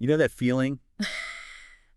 You know that feeling?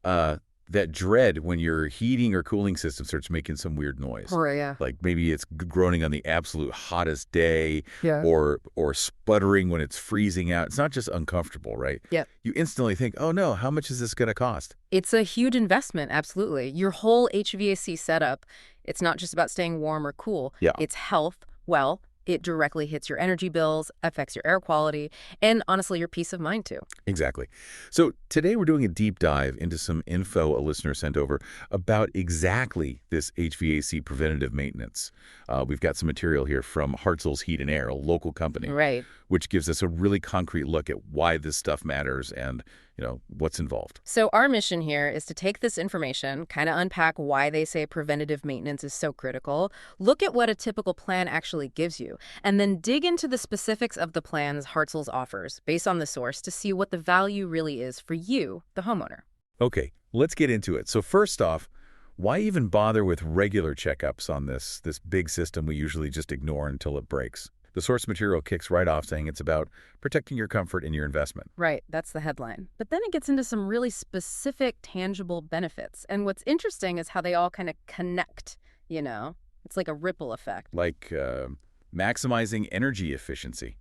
Uh, that dread when your heating or cooling system starts making some weird noise. Right, yeah. Like maybe it's groaning on the absolute hottest day Yeah. or sputtering when it's freezing out. It's not just uncomfortable, right? Yep. You instantly think, oh no, how much is this going to cost? It's a huge investment, absolutely. Your whole HVAC setup, it's not just about staying warm or cool. Yeah, It's health. Well, it directly hits your energy bills, affects your air quality, and honestly, your peace of mind too. exactly. So today we're doing a deep dive into some info a listener sent over about exactly this HVAC preventative maintenance. We've got some material here from Hartzell's Heat and Air, a local company, Right. which gives us a really concrete look at why this stuff matters and, what's involved. So our mission here is to take this information, kind of unpack why they say preventative maintenance is so critical, look at what a typical plan actually gives you, and then dig into the specifics of the plans Hartzell's offers based on the source to see what the value really is for you, the homeowner. Okay, let's get into it. So first off, why even bother with regular checkups on this big system we usually just ignore until it breaks? The source material kicks right off saying it's about protecting your comfort and your investment. Right, that's the headline. But then it gets into some really specific, tangible benefits. And what's interesting is how they all kind of connect. It's like a ripple effect. Like maximizing energy efficiency.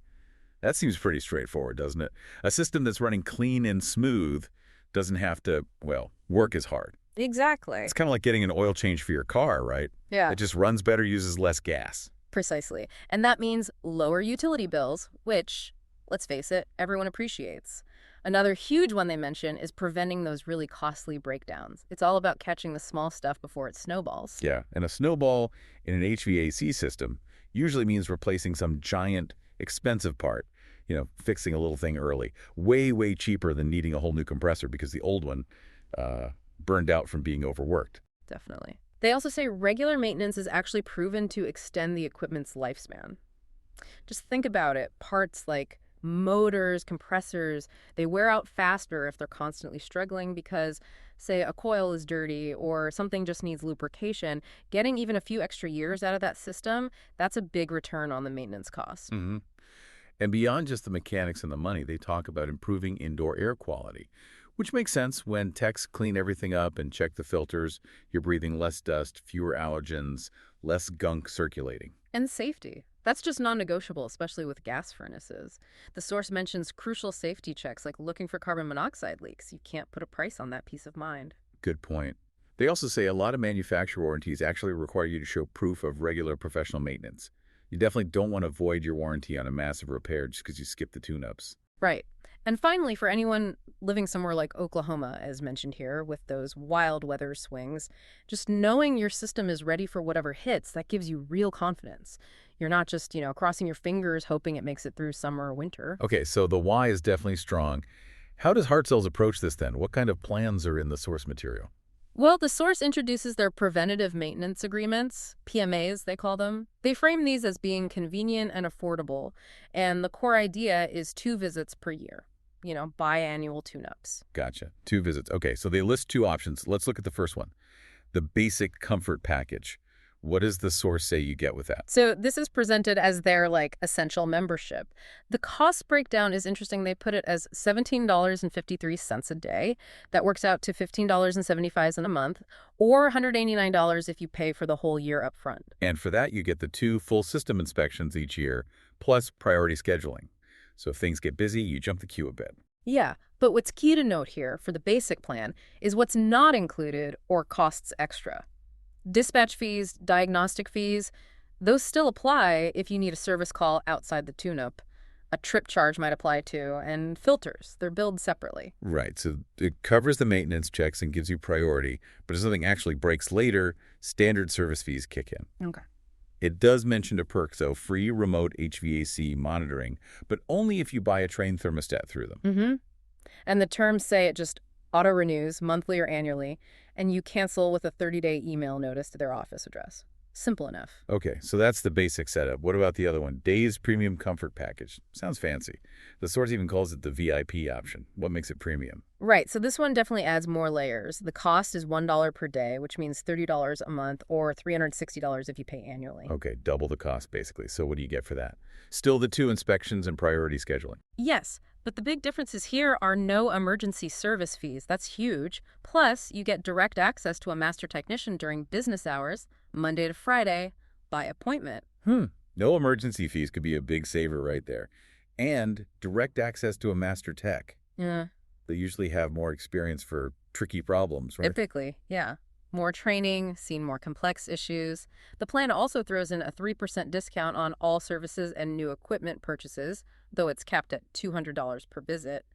That seems pretty straightforward, doesn't it? A system that's running clean and smooth doesn't have to, well, work as hard. Exactly. It's kind of like getting an oil change for your car, right? Yeah. It just runs better, uses less gas. Precisely. And that means lower utility bills, which, let's face it, everyone appreciates. Another huge one they mention is preventing those really costly breakdowns. It's all about catching the small stuff before it snowballs. Yeah, and a snowball in an HVAC system usually means replacing some giant, expensive part, fixing a little thing early. Way, way cheaper than needing a whole new compressor because the old one burned out from being overworked. Definitely. They also say regular maintenance is actually proven to extend the equipment's lifespan. Just think about it. Parts like motors, compressors, they wear out faster if they're constantly struggling because, say, a coil is dirty or something just needs lubrication. Getting even a few extra years out of that system, that's a big return on the maintenance cost. hmm And beyond just the mechanics and the money, they talk about improving indoor air quality, which makes sense when techs clean everything up and check the filters. You're breathing less dust, fewer allergens, less gunk circulating. And safety. That's just non-negotiable, especially with gas furnaces. The source mentions crucial safety checks like looking for carbon monoxide leaks. You can't put a price on that peace of mind. Good point. They also say a lot of manufacturer warranties actually require you to show proof of regular professional maintenance. You definitely don't want to void your warranty on a massive repair just because you skipped the tune-ups. Right. And finally, for anyone living somewhere like Oklahoma, as mentioned here, with those wild weather swings, just knowing your system is ready for whatever hits, that gives you real confidence. You're not just, crossing your fingers hoping it makes it through summer or winter. Okay, so the why is definitely strong. How does Hartzell's approach this then? What kind of plans are in the source material? Well, the source introduces their preventative maintenance agreements, PMAs, they call them. They frame these as being convenient and affordable, and the core idea is 2 visits per year. Biannual tune-ups. Gotcha. 2 visits. Okay, so they list 2 options. Let's look at the first one. The basic comfort package. What does the source say you get with that? So this is presented as their essential membership. The cost breakdown is interesting. They put it as $17.53 a day. That works out to $15.75 a month, or $189 if you pay for the whole year up front. And for that, you get the 2 full system inspections each year, plus priority scheduling. So if things get busy, you jump the queue a bit. Yeah, but what's key to note here for the basic plan is what's not included or costs extra. Dispatch fees, diagnostic fees, those still apply if you need a service call outside the tune-up. A trip charge might apply too, and filters, they're billed separately. Right, so it covers the maintenance checks and gives you priority, but if something actually breaks later, standard service fees kick in. Okay. It does mention a perk, though, free remote HVAC monitoring, but only if you buy a Train thermostat through them. Mm-hmm. And the terms say it just auto-renews monthly or annually, and you cancel with a 30-day email notice to their office address. Simple enough. Okay, so that's the basic setup. What about the other one? Days Premium Comfort Package. Sounds fancy. The source even calls it the VIP option. What makes it premium? Right, so this one definitely adds more layers. The cost is $1 per day, which means $30 a month, or $360 if you pay annually. Okay, double the cost, basically. So what do you get for that? Still the 2 inspections and priority scheduling. Yes, But the big differences here are no emergency service fees. That's huge. Plus, you get direct access to a master technician during business hours, Monday to Friday, by appointment. Hmm. No emergency fees could be a big saver right there. And direct access to a master tech. Yeah, They usually have more experience for tricky problems, right? typically, yeah. More training, seen more complex issues. The plan also throws in a 3% discount on all services and new equipment purchases, though it's capped at $200 per visit.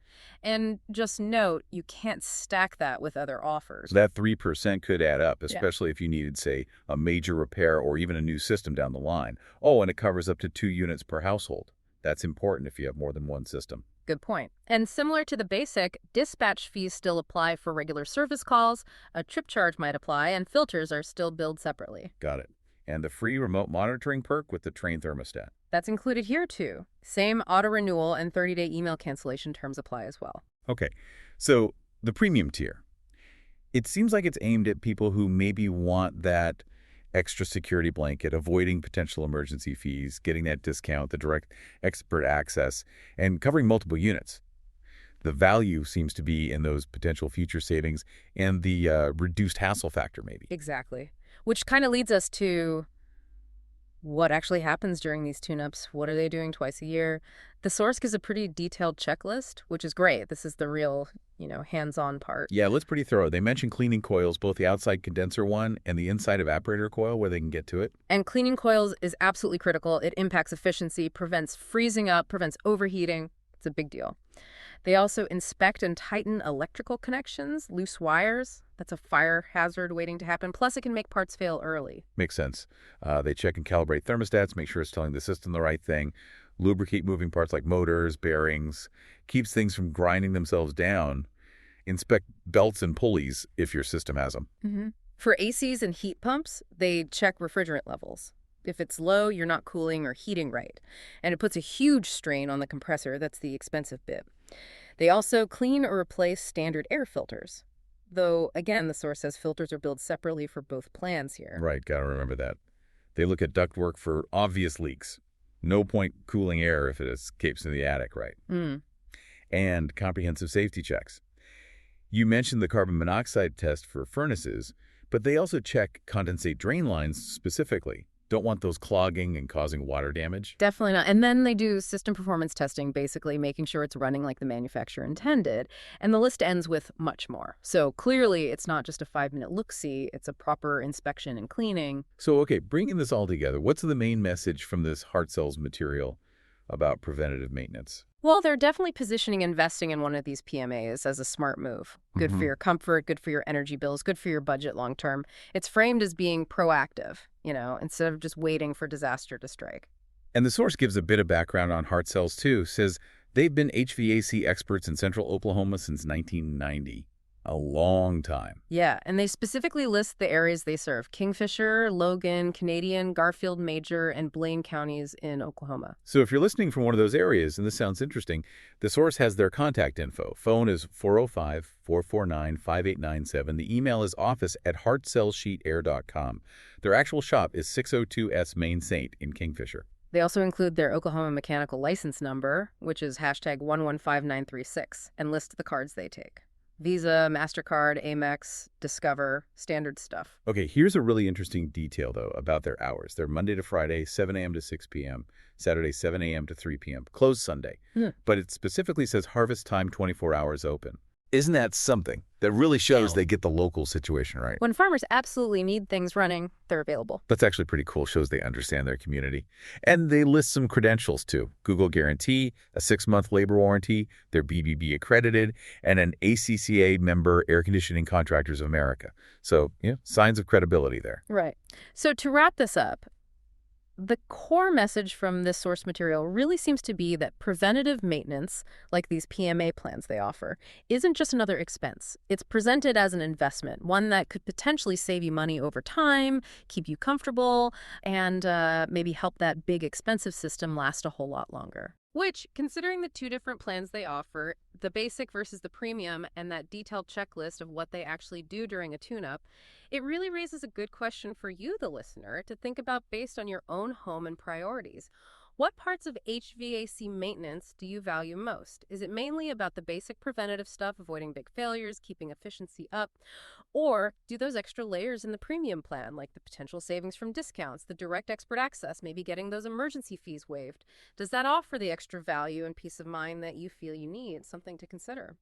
And just note, you can't stack that with other offers. That 3% could add up, Yeah, especially if you needed, say, a major repair or even a new system down the line. Oh, and it covers up to 2 units per household. That's important if you have more than one system. good point. And similar to the basic, dispatch fees still apply for regular service calls, a trip charge might apply, and filters are still billed separately. Got it. And the free remote monitoring perk with the train thermostat. That's included here too. Same auto renewal and 30-day email cancellation terms apply as well. Okay, so the premium tier. It seems like it's aimed at people who maybe want that extra security blanket, avoiding potential emergency fees, getting that discount, the direct expert access, and covering multiple units. The value seems to be in those potential future savings and the reduced hassle factor, maybe. Exactly. Which kind of leads us to what actually happens during these tune-ups. What are they doing twice a year? The source gives a pretty detailed checklist, which is great. This is the real, hands-on part. Yeah, let's pretty thorough. They mentioned cleaning coils, both the outside condenser one and the inside evaporator coil, where they can get to it. And cleaning coils is absolutely critical. It impacts efficiency, prevents freezing up, prevents overheating. It's a big deal. They also inspect and tighten electrical connections, loose wires. That's a fire hazard waiting to happen. Plus, it can make parts fail early. Makes sense. They check and calibrate thermostats, make sure it's telling the system the right thing, lubricate moving parts like motors, bearings, keeps things from grinding themselves down, inspect belts and pulleys if your system has them. For ACs and heat pumps, they check refrigerant levels. If it's low, you're not cooling or heating right. And it puts a huge strain on the compressor. That's the expensive bit. They also clean or replace standard air filters. Though, again, the source says filters are billed separately for both plans here. Right, gotta remember that. They look at ductwork for obvious leaks. No point cooling air if it escapes in the attic, right? And comprehensive safety checks. You mentioned the carbon monoxide test for furnaces, but they also check condensate drain lines specifically. Don't want those clogging and causing water damage. Definitely not. And then they do system performance testing, basically making sure it's running like the manufacturer intended. And the list ends with much more. So clearly, it's not just a 5-minute look-see. It's a proper inspection and cleaning. So, okay, bringing this all together, what's the main message from this Heart Cells material about preventative maintenance? Well, they're definitely positioning investing in one of these PMAs as a smart move. Good for your comfort, good for your energy bills, good for your budget long term. It's framed as being proactive, instead of just waiting for disaster to strike. And the source gives a bit of background on Heart Cells, too. Says they've been HVAC experts in central Oklahoma since 1990. A long time. Yeah, and they specifically list the areas they serve: Kingfisher, Logan, Canadian, Garfield Major, and Blaine counties in Oklahoma. So if you're listening from one of those areas, and this sounds interesting, the source has their contact info. Phone is 405-449-5897. The email is office@heartcellsheetair.com. Their actual shop is 602 S Main Saint in Kingfisher. They also include their Oklahoma mechanical license number, which is #115936, and list the cards they take. Visa, MasterCard, Amex, Discover, standard stuff. Okay, here's a really interesting detail, though, about their hours. They're Monday to Friday, 7 a.m. to 6 p.m., Saturday, 7 a.m. to 3 p.m., closed Sunday. But it specifically says harvest time 24 hours open. Isn't that something? That really shows they get the local situation right. When farmers absolutely need things running, they're available. That's actually pretty cool. Shows they understand their community. And they list some credentials, too. Google Guarantee, a 6-month labor warranty, they're BBB accredited, and an ACCA member, Air Conditioning Contractors of America. So, signs of credibility there. Right. So to wrap this up, the core message from this source material really seems to be that preventative maintenance, like these PMA plans they offer, isn't just another expense. It's presented as an investment, one that could potentially save you money over time, keep you comfortable, and maybe help that big expensive system last a whole lot longer. Which, considering the two different plans they offer, the basic versus the premium, and that detailed checklist of what they actually do during a tune-up, it really raises a good question for you, the listener, to think about based on your own home and priorities. What parts of HVAC maintenance do you value most? Is it mainly about the basic preventative stuff, avoiding big failures, keeping efficiency up? Or do those extra layers in the premium plan, like the potential savings from discounts, the direct expert access, maybe getting those emergency fees waived, does that offer the extra value and peace of mind that you feel you need? Something to consider.